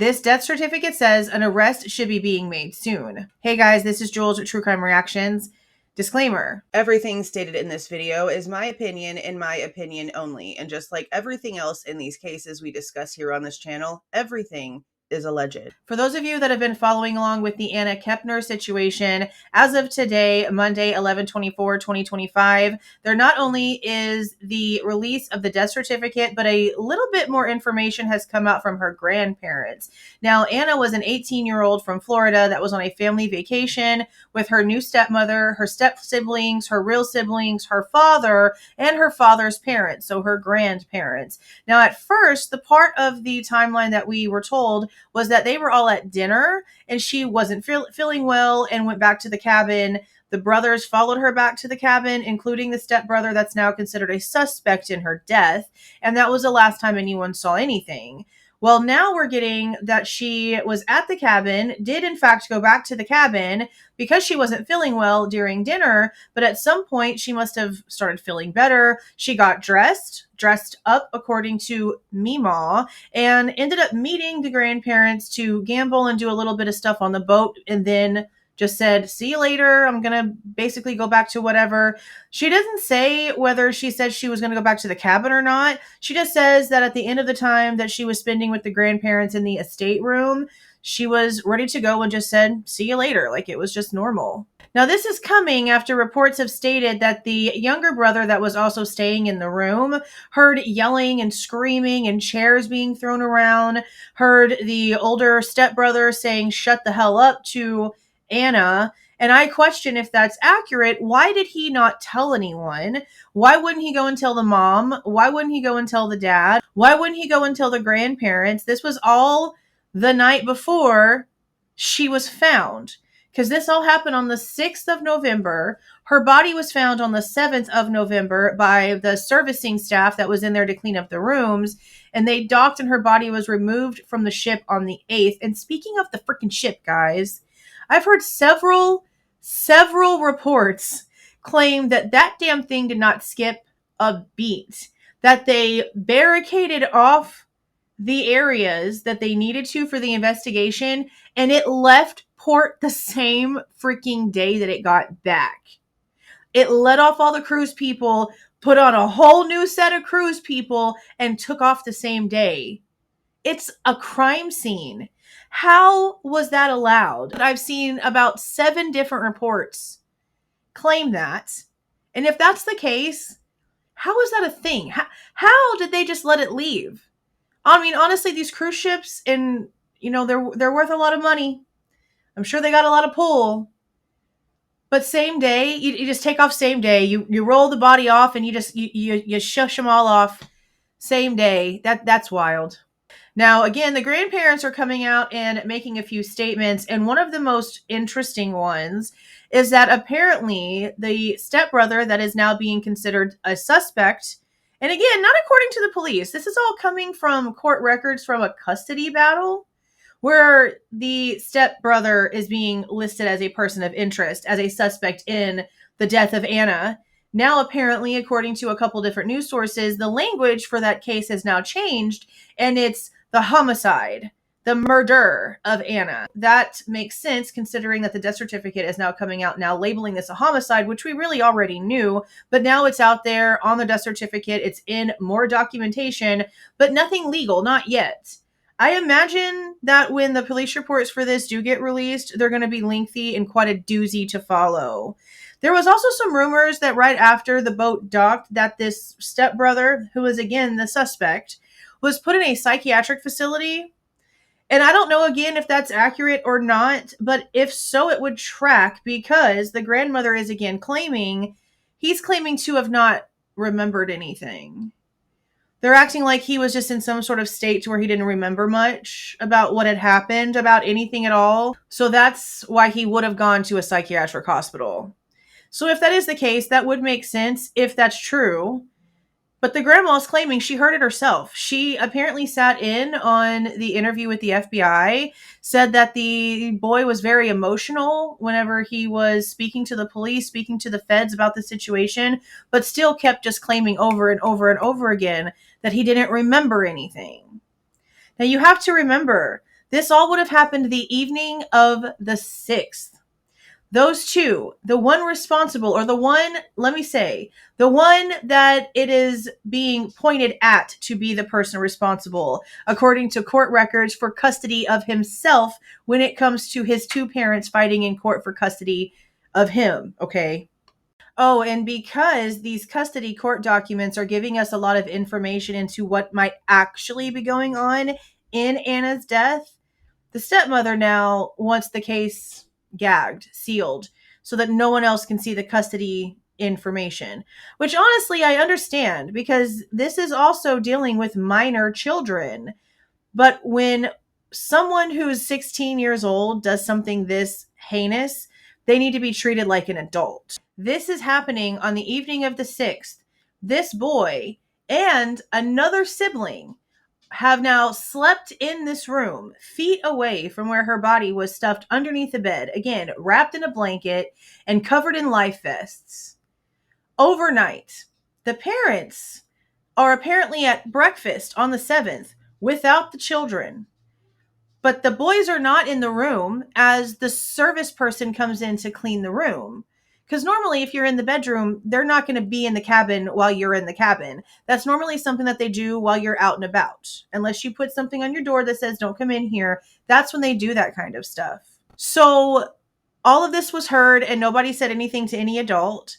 This death certificate says an arrest should be being made soon. Hey guys, this is Jules at True Crime Reactions. Disclaimer. Everything stated in this video is my opinion and my opinion only. And just like everything else in these cases we discuss here on this channel, everything is alleged. For those of you that have been following along with the Anna Kepner situation, as of today, Monday, 11/24/2025, there not only is the release of the death certificate, but a little bit more information has come out from her grandparents. Now, Anna was an 18-year-old from Florida that was on a family vacation with her new stepmother, her step siblings, her real siblings, her father, and her father's parents, so her grandparents. Now, at first, the part of the timeline that we were told was that they were all at dinner and she wasn't feeling well and went back to the cabin. The brothers followed her back to the cabin, including the stepbrother that's now considered a suspect in her death. And that was the last time anyone saw anything. Well, now we're getting that she was at the cabin, did in fact go back to the cabin because she wasn't feeling well during dinner, but at some point she must have started feeling better. She got dressed up according to Meemaw, and ended up meeting the grandparents to gamble and do a little bit of stuff on the boat, and then just said, see you later. I'm going to basically go back to whatever. She doesn't say whether she said she was going to go back to the cabin or not. She just says that at the end of the time that she was spending with the grandparents in the estate room, she was ready to go and just said, see you later. Like it was just normal. Now, this is coming after reports have stated that the younger brother that was also staying in the room heard yelling and screaming and chairs being thrown around, heard the older stepbrother saying, shut the hell up to Anna. And I question if that's accurate. Why did he not tell anyone? Why wouldn't he go and tell the mom? Why wouldn't he go and tell the dad? Why wouldn't he go and tell the grandparents? This was all the night before she was found, because this all happened on the 6th of November. Her body was found on the 7th of November by the servicing staff that was in there to clean up the rooms, and they docked and her body was removed from the ship on the 8th. And speaking of the freaking ship, guys, I've heard several reports claim that that damn thing did not skip a beat, that they barricaded off the areas that they needed to for the investigation, and it left port the same freaking day that it got back. It let off all the cruise people, put on a whole new set of cruise people, and took off the same day. It's a crime scene. How was that allowed? I've seen about 7 different reports claim that. And if that's the case, how is that a thing? How did they just let it leave? I mean, honestly, these cruise ships, and they're worth a lot of money. I'm sure they got a lot of pull. But same day, you just take off same day. You roll the body off and you shush them all off same day. That's wild. Now, again, the grandparents are coming out and making a few statements, and one of the most interesting ones is that apparently the stepbrother that is now being considered a suspect, and again, not according to the police, this is all coming from court records from a custody battle, where the stepbrother is being listed as a person of interest, as a suspect in the death of Anna. Now, apparently, according to a couple different news sources, the language for that case has now changed, and it's the homicide, the murder of Anna. That makes sense considering that the death certificate is now coming out now labeling this a homicide, which we really already knew, but now it's out there on the death certificate. It's in more documentation, but nothing legal, not yet. I imagine that when the police reports for this do get released, they're going to be lengthy and quite a doozy to follow. There was also some rumors that right after the boat docked that this stepbrother, who is again the suspect, was put in a psychiatric facility. And I don't know, again, if that's accurate or not, but if so, it would track, because the grandmother is again he's claiming to have not remembered anything. They're acting like he was just in some sort of state to where he didn't remember much about what had happened, about anything at all. So that's why he would have gone to a psychiatric hospital. So if that is the case, that would make sense if that's true. But the grandma is claiming she heard it herself. She apparently sat in on the interview with the FBI, said that the boy was very emotional whenever he was speaking to the police, speaking to the feds about the situation, but still kept just claiming over and over and over again that he didn't remember anything. Now, you have to remember, This all would have happened the evening of the 6th. Those two, the one responsible, or the one, let me say, the one that it is being pointed at to be the person responsible, according to court records, for custody of himself when it comes to his two parents fighting in court for custody of him, okay? Oh, and because these custody court documents are giving us a lot of information into what might actually be going on in Anna's death, the stepmother now wants the case gagged, sealed, so that no one else can see the custody information. Which honestly, I understand, because this is also dealing with minor children. But when someone who's 16 years old does something this heinous, they need to be treated like an adult. This is happening on the evening of the 6th. This boy and another sibling have now slept in this room, feet away from where her body was stuffed underneath the bed, again, wrapped in a blanket and covered in life vests. Overnight, the parents are apparently at breakfast on the 7th without the children. But the boys are not in the room as the service person comes in to clean the room. Because normally, if you're in the bedroom, they're not going to be in the cabin while you're in the cabin. That's normally something that they do while you're out and about. Unless you put something on your door that says, don't come in here. That's when they do that kind of stuff. So all of this was heard and nobody said anything to any adult.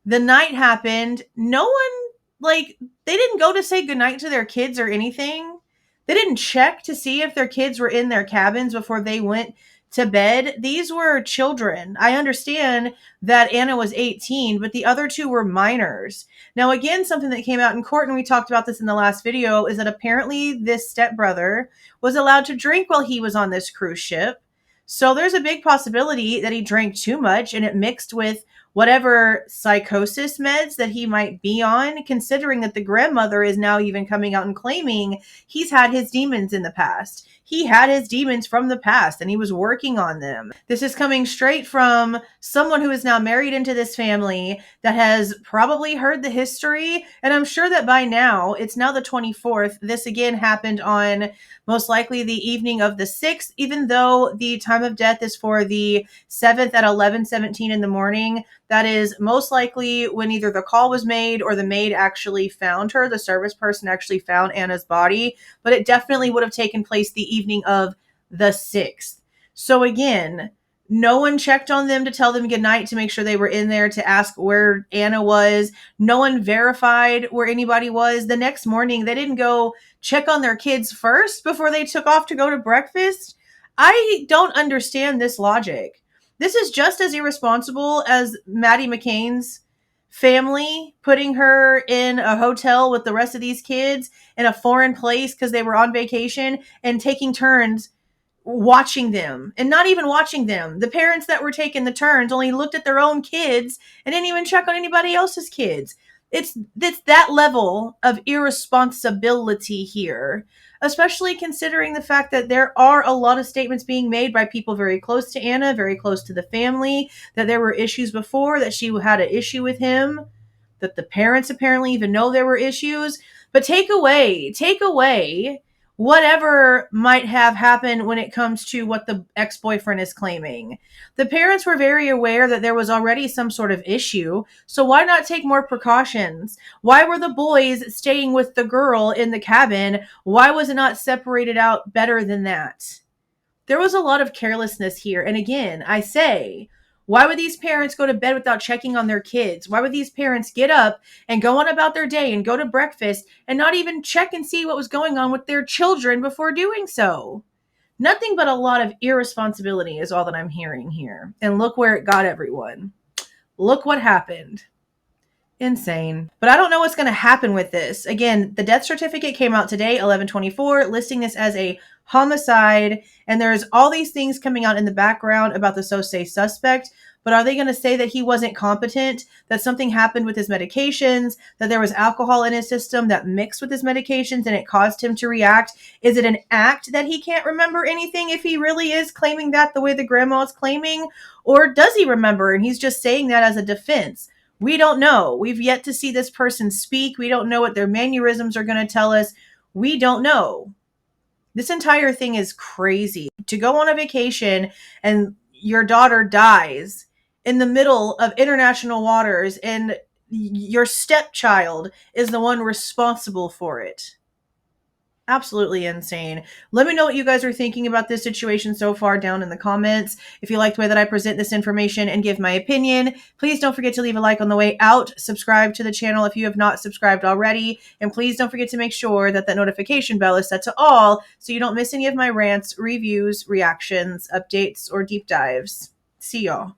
The night happened. No one, they didn't go to say goodnight to their kids or anything. They didn't check to see if their kids were in their cabins before they went to bed. These were children. I understand that Anna was 18, but the other two were minors. Now, again, something that came out in court, and we talked about this in the last video, is that apparently this stepbrother was allowed to drink while he was on this cruise ship. So there's a big possibility that he drank too much and it mixed with whatever psychosis meds that he might be on, considering that the grandmother is now even coming out and claiming he's had his demons in the past. He had his demons from the past and he was working on them. This is coming straight from someone who is now married into this family that has probably heard the history. And I'm sure that by now, it's now the 24th. This again happened on most likely the evening of the 6th, even though the time of death is for the 7th at 11:17 in the morning. That is most likely when either the call was made or the maid actually found her. The service person actually found Anna's body, but it definitely would have taken place the evening of the 6th. So again, no one checked on them to tell them goodnight to make sure they were in there, to ask where Anna was. No one verified where anybody was. The next morning, they didn't go check on their kids first before they took off to go to breakfast. I don't understand this logic. This is just as irresponsible as Maddie McCain's family putting her in a hotel with the rest of these kids in a foreign place because they were on vacation and taking turns watching them, and not even watching them. The parents that were taking the turns only looked at their own kids and didn't even check on anybody else's kids. It's that level of irresponsibility here, especially considering the fact that there are a lot of statements being made by people very close to Anna, very close to the family, that there were issues before, that she had an issue with him, that the parents apparently even know there were issues. But take away whatever might have happened when it comes to what the ex-boyfriend is claiming. The parents were very aware that there was already some sort of issue, so why not take more precautions? Why were the boys staying with the girl in the cabin? Why was it not separated out better than that? There was a lot of carelessness here, and again, I say, why would these parents go to bed without checking on their kids? Why would these parents get up and go on about their day and go to breakfast and not even check and see what was going on with their children before doing so? Nothing but a lot of irresponsibility is all that I'm hearing here. And look where it got everyone. Look what happened. Insane. But I don't know what's going to happen with this. Again, the death certificate came out today, 11/24, listing this as a homicide. And there's all these things coming out in the background about the so-say suspect. But are they going to say that he wasn't competent, that something happened with his medications, that there was alcohol in his system that mixed with his medications and it caused him to react? Is it an act that he can't remember anything if he really is claiming that the way the grandma is claiming? Or does he remember and he's just saying that as a defense? We don't know. We've yet to see this person speak. We don't know what their mannerisms are going to tell us. We don't know. This entire thing is crazy. To go on a vacation and your daughter dies in the middle of international waters and your stepchild is the one responsible for it. Absolutely insane. Let me know what you guys are thinking about this situation so far down in the comments. If you like the way that I present this information and give my opinion, please don't forget to leave a like on the way out. Subscribe to the channel if you have not subscribed already. And please don't forget to make sure that that notification bell is set to all so you don't miss any of my rants, reviews, reactions, updates, or deep dives. See y'all.